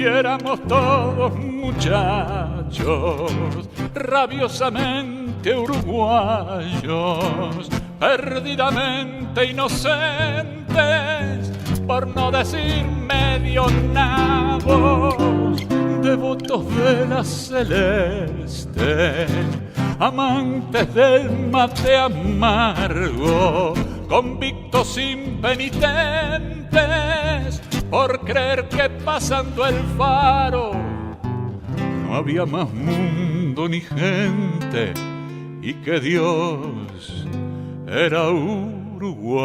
éramos todos muchachos, rabiosamente uruguayos, perdidamente inocentes, por no decir medio nabos, devotos de la celeste, amantes del mate amargo, convictos impenitentes, por creer que pasando el faro no había más mundo ni gente y que Dios era uruguayo.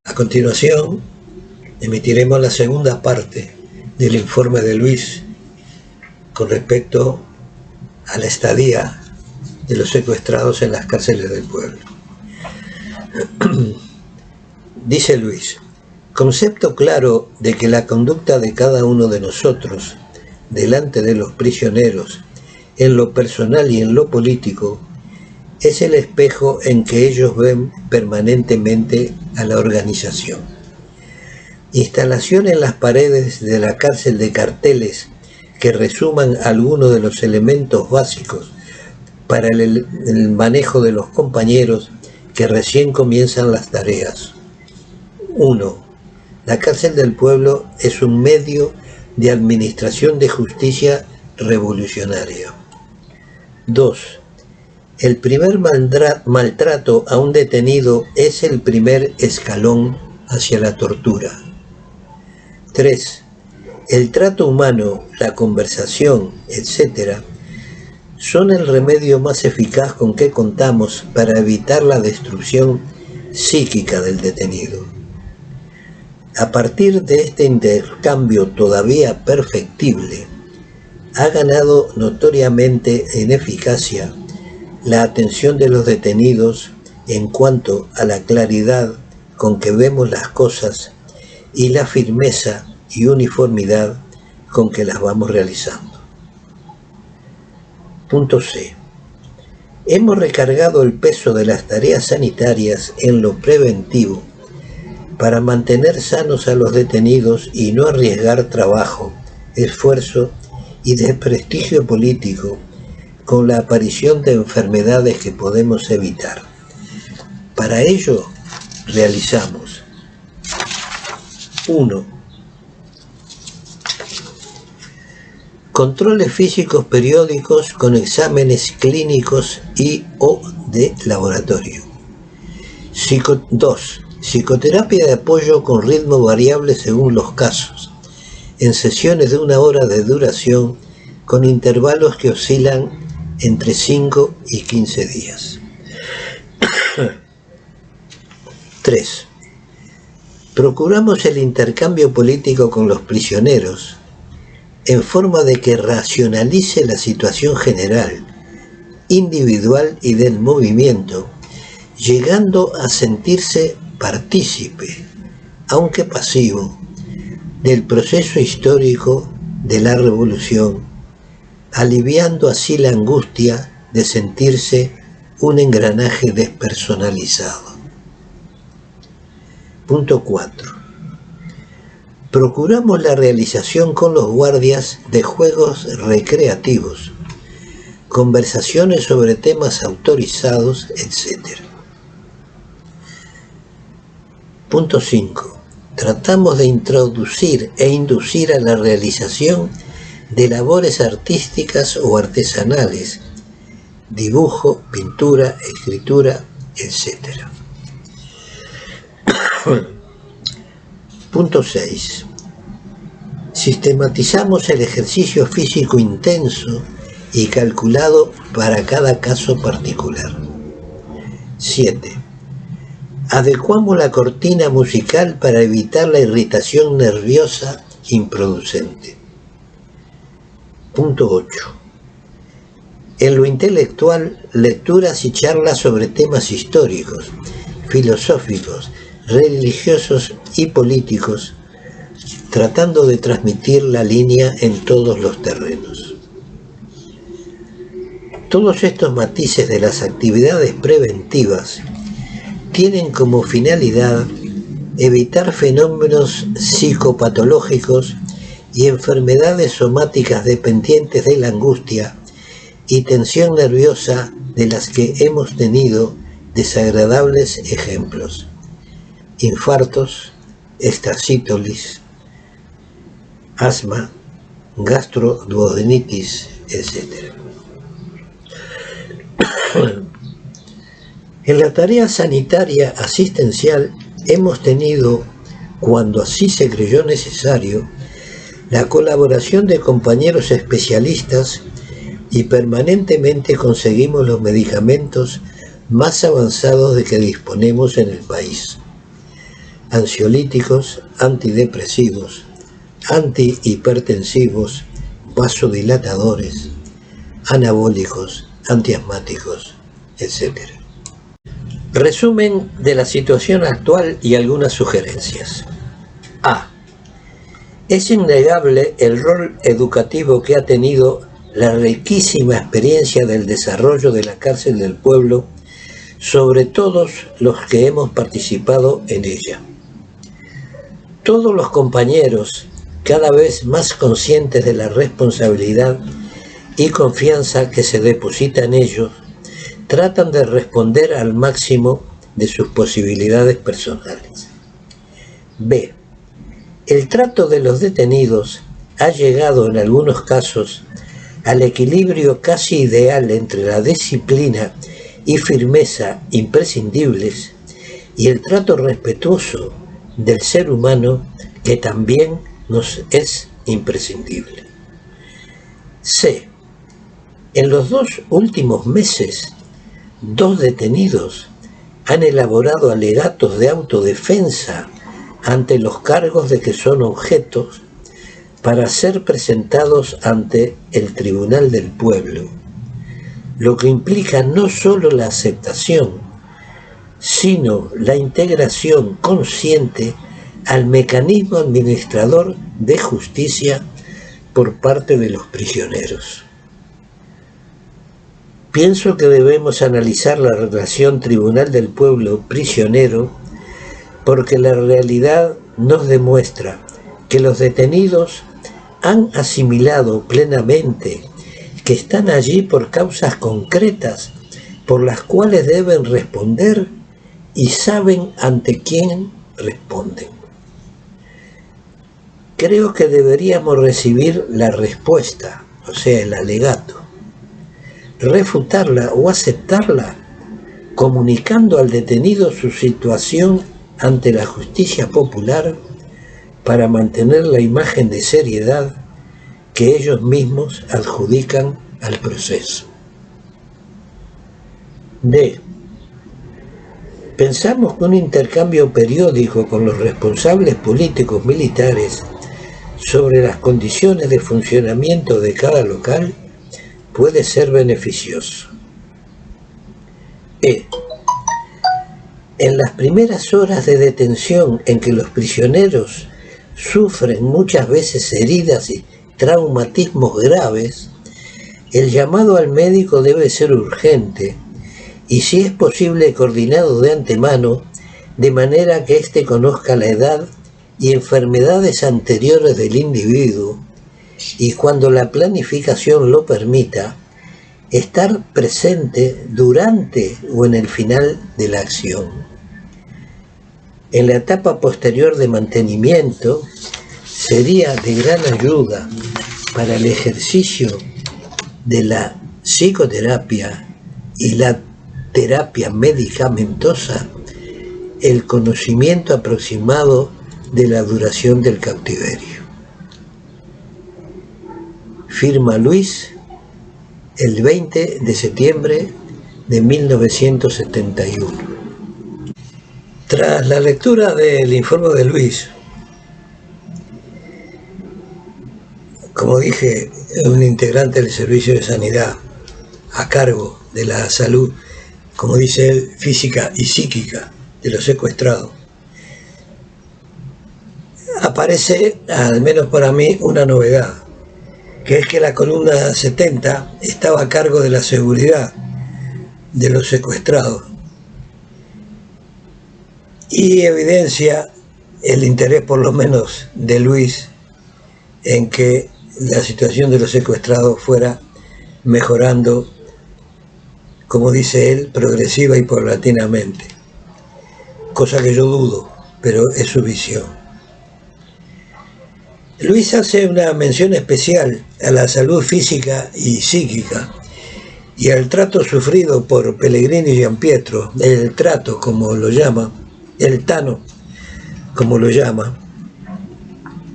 A continuación, emitiremos la segunda parte del informe de Luis con respecto a la estadía de los secuestrados en las cárceles del pueblo. Dice Luis: concepto claro de que la conducta de cada uno de nosotros delante de los prisioneros, en lo personal y en lo político, es el espejo en que ellos ven permanentemente a la organización. Instalación en las paredes de la cárcel de carteles que resuman algunos de los elementos básicos para el manejo de los compañeros que recién comienzan las tareas. 1. La cárcel del pueblo es un medio de administración de justicia revolucionaria. 2. El primer maltrato a un detenido es el primer escalón hacia la tortura. 3. El trato humano, la conversación, etc., son el remedio más eficaz con que contamos para evitar la destrucción psíquica del detenido. A partir de este intercambio todavía perfectible, ha ganado notoriamente en eficacia la atención de los detenidos en cuanto a la claridad con que vemos las cosas y la firmeza y uniformidad con que las vamos realizando. Punto C. Hemos recargado el peso de las tareas sanitarias en lo preventivo para mantener sanos a los detenidos y no arriesgar trabajo, esfuerzo y desprestigio político con la aparición de enfermedades que podemos evitar. Para ello realizamos: 1. Controles físicos periódicos con exámenes clínicos y o de laboratorio. 2. Psicoterapia de apoyo con ritmo variable según los casos, en sesiones de 1 hora de duración con intervalos que oscilan entre 5 y 15 días. 3. Procuramos el intercambio político con los prisioneros en forma de que racionalice la situación general, individual y del movimiento, llegando a sentirse partícipe, aunque pasivo, del proceso histórico de la revolución, aliviando así la angustia de sentirse un engranaje despersonalizado. Punto 4. Procuramos la realización con los guardias de juegos recreativos, conversaciones sobre temas autorizados, etc. Punto 5. Tratamos de introducir e inducir a la realización de labores artísticas o artesanales, dibujo, pintura, escritura, etc. Punto 6. Sistematizamos el ejercicio físico intenso y calculado para cada caso particular. 7. Adecuamos la cortina musical para evitar la irritación nerviosa improducente. Punto 8. En lo intelectual, lecturas y charlas sobre temas históricos, filosóficos, religiosos y políticos, tratando de transmitir la línea en todos los terrenos. Todos estos matices de las actividades preventivas tienen como finalidad evitar fenómenos psicopatológicos y enfermedades somáticas dependientes de la angustia y tensión nerviosa de las que hemos tenido desagradables ejemplos: infartos, estracítolis, asma, gastroduodenitis, etc. En la tarea sanitaria asistencial hemos tenido, cuando así se creyó necesario, la colaboración de compañeros especialistas y permanentemente conseguimos los medicamentos más avanzados de que disponemos en el país: ansiolíticos, antidepresivos, antihipertensivos, vasodilatadores, anabólicos, antiasmáticos, etc. Resumen de la situación actual y algunas sugerencias. A. Es innegable el rol educativo que ha tenido la riquísima experiencia del desarrollo de la cárcel del pueblo sobre todos los que hemos participado en ella. Todos los compañeros, cada vez más conscientes de la responsabilidad y confianza que se deposita en ellos, tratan de responder al máximo de sus posibilidades personales. B. El trato de los detenidos ha llegado en algunos casos al equilibrio casi ideal entre la disciplina y firmeza imprescindibles y el trato respetuoso del ser humano, que también nos es imprescindible. C. En los 2 últimos meses, 2 detenidos han elaborado alegatos de autodefensa ante los cargos de que son objetos para ser presentados ante el Tribunal del Pueblo, lo que implica no solo la aceptación, sino la integración consciente al mecanismo administrador de justicia por parte de los prisioneros. Pienso que debemos analizar la relación Tribunal del Pueblo-prisionero, porque la realidad nos demuestra que los detenidos han asimilado plenamente que están allí por causas concretas por las cuales deben responder y saben ante quién responden. Creo que deberíamos recibir la respuesta, o sea, el alegato, refutarla o aceptarla, comunicando al detenido su situación ante la justicia popular para mantener la imagen de seriedad que ellos mismos adjudican al proceso. D. Pensamos que un intercambio periódico con los responsables políticos militares sobre las condiciones de funcionamiento de cada local puede ser beneficioso. E. En las primeras horas de detención en que los prisioneros sufren muchas veces heridas y traumatismos graves, el llamado al médico debe ser urgente y, si es posible, coordinado de antemano, de manera que éste conozca la edad y enfermedades anteriores del individuo y, cuando la planificación lo permita, estar presente durante o en el final de la acción. En la etapa posterior de mantenimiento, sería de gran ayuda para el ejercicio de la psicoterapia y la terapia medicamentosa el conocimiento aproximado de la duración del cautiverio. Firma Luis, el 20 de septiembre de 1971. Tras la lectura del informe de Luis, como dije, un integrante del servicio de sanidad a cargo de la salud, como dice él, física y psíquica de los secuestrados, aparece, al menos para mí, una novedad, que es que la columna 70 estaba a cargo de la seguridad de los secuestrados, y evidencia el interés por lo menos de Luis en que la situación de los secuestrados fuera mejorando, como dice él, progresiva y paulatinamente, cosa que yo dudo, pero es su visión. Luis hace una mención especial a la salud física y psíquica y al trato sufrido por Pellegrini y Gianpietro, el trato como lo llama, el Tano como lo llama.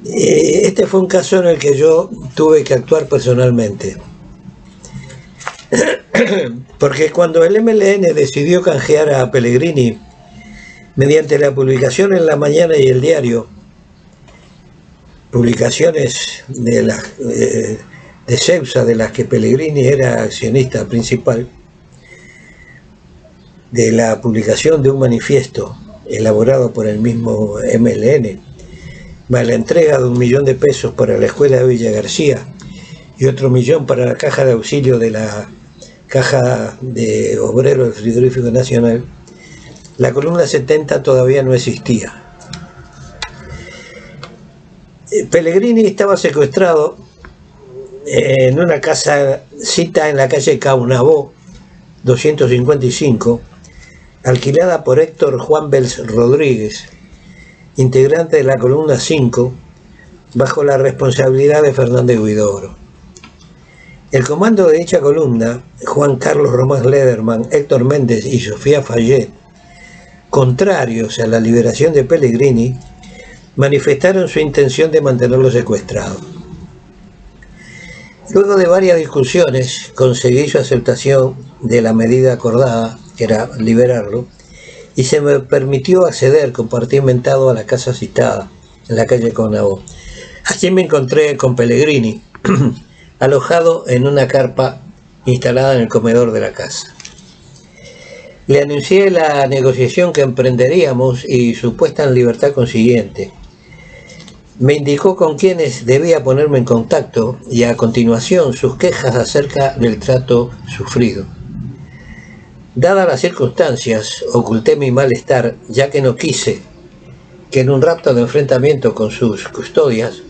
Este fue un caso en el que yo tuve que actuar personalmente, porque cuando el MLN decidió canjear a Pellegrini mediante la publicación en La Mañana y el Diario, publicaciones de Cepsa, de las que Pellegrini era accionista principal, de la publicación de un manifiesto elaborado por el mismo MLN, más la entrega de 1 millón de pesos para la escuela de Villa García y otro 1 millón para la caja de auxilio de la Caja de Obreros del Frigorífico Nacional, la columna 70 todavía no existía. Pellegrini estaba secuestrado en una casita en la calle Caunabó 255, alquilada por Héctor Juan Bels Rodríguez, integrante de la columna 5, bajo la responsabilidad de Fernández Huidobro. El comando de dicha columna, Juan Carlos Román Lederman, Héctor Méndez y Sofía Fayet, contrarios a la liberación de Pellegrini, manifestaron su intención de mantenerlo secuestrado. Luego de varias discusiones, conseguí su aceptación de la medida acordada, que era liberarlo, y se me permitió acceder compartimentado a la casa citada, en la calle Caunabó. Allí me encontré con Pellegrini, alojado en una carpa instalada en el comedor de la casa. Le anuncié la negociación que emprenderíamos y su puesta en libertad consiguiente. Me indicó con quienes debía ponerme en contacto y a continuación sus quejas acerca del trato sufrido. Dadas las circunstancias, oculté mi malestar, ya que no quise que en un rapto de enfrentamiento con sus custodias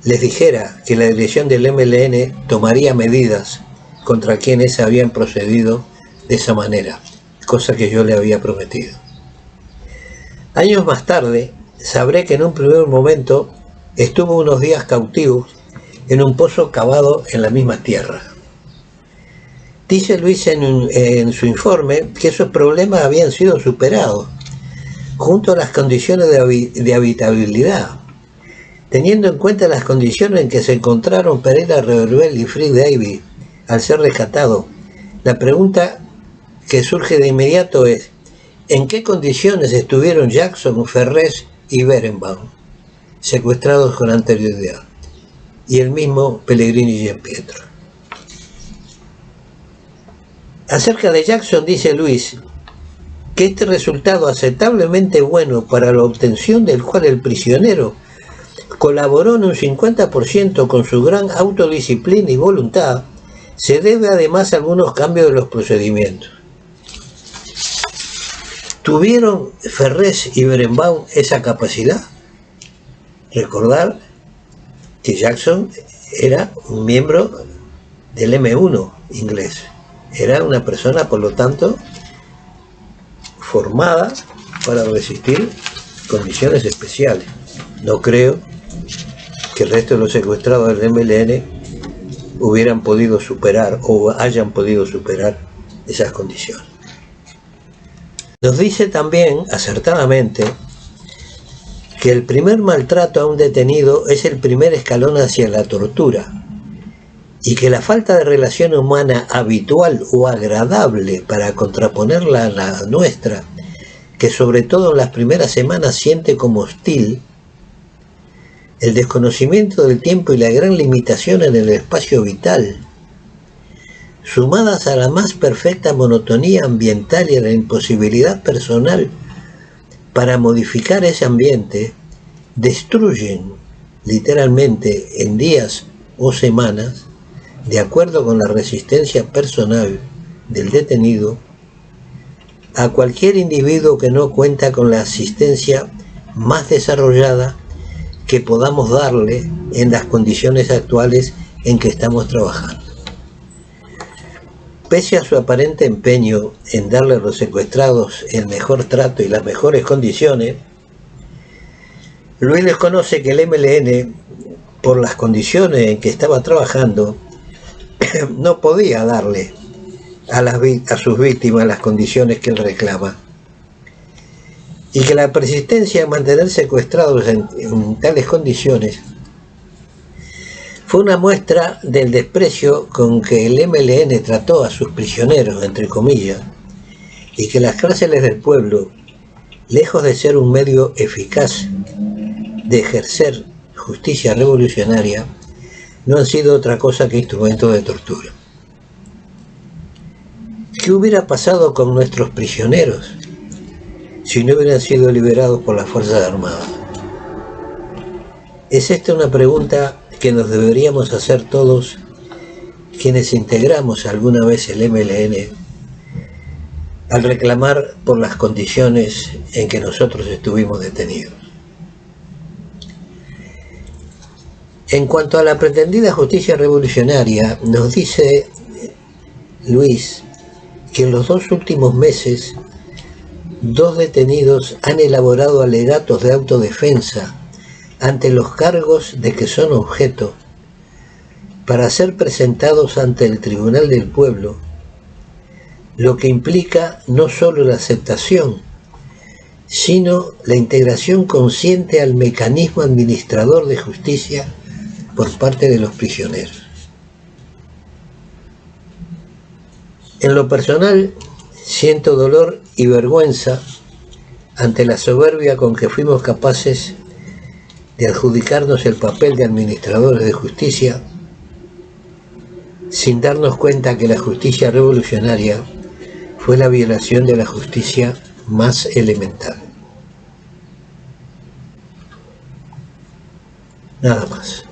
les dijera que la dirección del MLN tomaría medidas contra quienes habían procedido de esa manera, cosa que yo le había prometido. Años más tarde, sabré que en un primer momento estuvo unos días cautivo en un pozo cavado en la misma tierra. Dice Luis en su informe que esos problemas habían sido superados, junto a las condiciones de habitabilidad. Teniendo en cuenta las condiciones en que se encontraron Pereira Reverbel y Frick Davis al ser rescatados, la pregunta que surge de inmediato es: ¿en qué condiciones estuvieron Jackson, Ferrés y Berenbaum secuestrados con anterioridad? Y el mismo Pellegrini y Gianpietro. Acerca de Jackson dice Luis que este resultado aceptablemente bueno para la obtención del cual el prisionero colaboró en un 50% con su gran autodisciplina y voluntad, se debe además a algunos cambios de los procedimientos. ¿Tuvieron Ferrés y Berenbaum esa capacidad? Recordar que Jackson era un miembro del M1 inglés. Era una persona, por lo tanto, formada para resistir condiciones especiales. No creo que el resto de los secuestrados del MLN hubieran podido superar o hayan podido superar esas condiciones. Nos dice también, acertadamente, que el primer maltrato a un detenido es el primer escalón hacia la tortura, y que la falta de relación humana habitual o agradable para contraponerla a la nuestra, que sobre todo en las primeras semanas siente como hostil, el desconocimiento del tiempo y la gran limitación en el espacio vital, sumadas a la más perfecta monotonía ambiental y a la imposibilidad personal para modificar ese ambiente, destruyen literalmente en días o semanas, de acuerdo con la resistencia personal del detenido, a cualquier individuo que no cuenta con la asistencia más desarrollada que podamos darle en las condiciones actuales en que estamos trabajando. Pese a su aparente empeño en darle a los secuestrados el mejor trato y las mejores condiciones, Luis desconoce que el MLN, por las condiciones en que estaba trabajando, no podía darle a sus víctimas las condiciones que él reclama, y que la persistencia en mantener secuestrados en tales condiciones fue una muestra del desprecio con que el MLN trató a sus prisioneros, entre comillas, y que las cárceles del pueblo, lejos de ser un medio eficaz de ejercer justicia revolucionaria, no han sido otra cosa que instrumentos de tortura. ¿Qué hubiera pasado con nuestros prisioneros si no hubieran sido liberados por las Fuerzas Armadas? Es esta una pregunta que nos deberíamos hacer todos quienes integramos alguna vez el MLN al reclamar por las condiciones en que nosotros estuvimos detenidos. En cuanto a la pretendida justicia revolucionaria, nos dice Luis que en los 2 últimos meses 2 detenidos han elaborado alegatos de autodefensa ante los cargos de que son objeto para ser presentados ante el Tribunal del Pueblo, lo que implica no solo la aceptación, sino la integración consciente al mecanismo administrador de justicia por parte de los prisioneros. En lo personal, siento dolor y vergüenza ante la soberbia con que fuimos capaces de adjudicarnos el papel de administradores de justicia sin darnos cuenta que la justicia revolucionaria fue la violación de la justicia más elemental. Nada más.